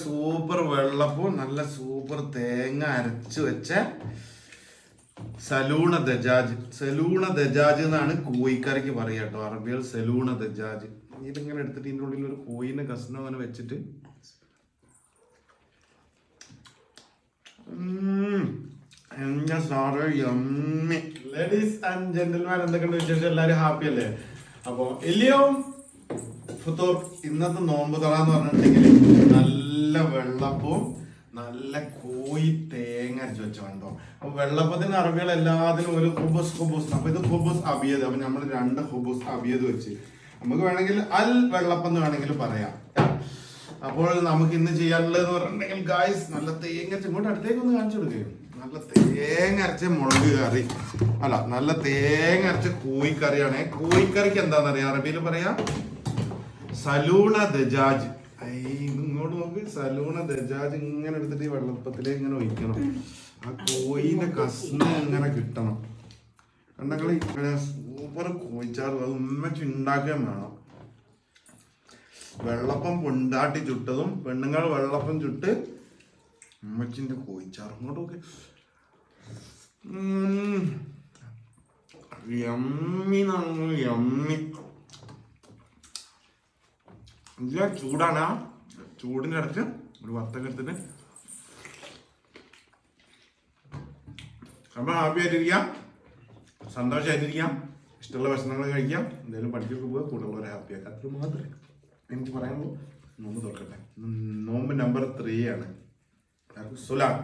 Super വെള്ളപ്പവും നല്ല super തേങ്ങ അരച്ചു വെച്ച സലൂണ ദജാജ് എന്നാണ് കോഴിക്കറിക്ക് പറയുക കേട്ടോ. അറബികൾ സലൂണ ദജാജ്. ഇതിങ്ങനെ എടുത്തിട്ട് ഇതിൻ്റെ ഉള്ളിൽ ഒരു കോഴിന്റെ കഷ്ണം അങ്ങനെ വെച്ചിട്ട് എന്റെ sir yummy. Ladies and gentleman, എന്തൊക്കെയുണ്ട് വിശേഷം? എല്ലാവരും ഹാപ്പി അല്ലേ? അപ്പോൾ ഇല്ലയും ഫുത്തൂർ ഇന്നത്തെ നോമ്പ് തുറ എന്ന് പറഞ്ഞിട്ടുണ്ടെങ്കിൽ നല്ല വെള്ളപ്പവും നല്ല കോഴി തേങ്ങ അരച്ച് വെച്ച കണ്ടോ. അപ്പൊ വെള്ളപ്പത്തിന് അറബികൾ എല്ലാത്തിനും ഒരു ഹുബൂസ്. അപ്പൊ ഇത് ഹുബൂസ് അബിയത്. അപ്പൊ നമ്മൾ 2 ഹുബൂസ് അബിയത് വെച്ച് നമുക്ക് വേണമെങ്കിൽ അൽ വെള്ളപ്പം എന്ന് വേണമെങ്കിൽ പറയാം. അപ്പോൾ നമുക്ക് ഇന്ന് ചെയ്യാനുള്ളതെന്ന് പറഞ്ഞിട്ടുണ്ടെങ്കിൽ ഗായ്സ് നല്ല തേങ്ങ ഇങ്ങോട്ട് അടുത്തേക്ക് ഒന്ന് കാണിച്ചു കൊടുക്കുകയും നല്ല തേങ്ങ അരച്ച മുളക് കറി അല്ല നല്ല തേങ്ങ അരച്ച കോഴിക്കറിയാണ്. കോഴിക്കറിക്ക് എന്താണെന്നറിയാം അറബിയിൽ പറയാം സലൂണ ദജാജ്. ഇങ്ങോട്ട് നോക്ക്, സലൂണ ദജാജ് ഇങ്ങനെ എടുത്തിട്ട് ഈ വെള്ളപ്പത്തിലേക്ക് ഇങ്ങനെ ഒഴിക്കണം. ആ കോഴിന്റെ കഷ്ണം ഇങ്ങനെ കിട്ടണം. കണ്ടങ്ങള് സൂപ്പർ കോഴിച്ചാറ്. അത് ഉമ്മച്ച് ഉണ്ടാക്കുകയും വേണം. വെള്ളപ്പം പൊണ്ടാട്ടി ചുട്ടതും പെണ്ണുങ്ങൾ വെള്ളപ്പം ചുട്ട് ഉമ്മച്ചിന്റെ കോഴിച്ചാറ്. ഇങ്ങോട്ട് നോക്ക്, യമ്മി യമ്മി. ഇതിലെ ചൂടാണ്. ആ ചൂടിൻ്റെ അടുത്ത് ഒരു വറുത്തൊക്കെ എടുത്തിട്ട് നമ്മൾ ഹാപ്പി ആയിട്ടിരിക്കാം, സന്തോഷമായിട്ടിരിക്കാം, ഇഷ്ടമുള്ള ഭക്ഷണങ്ങൾ കഴിക്കാം, എന്തായാലും പഠിക്കൊക്കെ പോവുക, കൂടുതലുള്ളവരെ ഹാപ്പി ആക്കാം. അത് മാത്രമേ എനിക്ക് പറയാനുള്ളൂ. നോമ്പ് തുറക്കട്ടെ. നോമ്പ് നമ്പർ 3 ആണ്. സുലാം.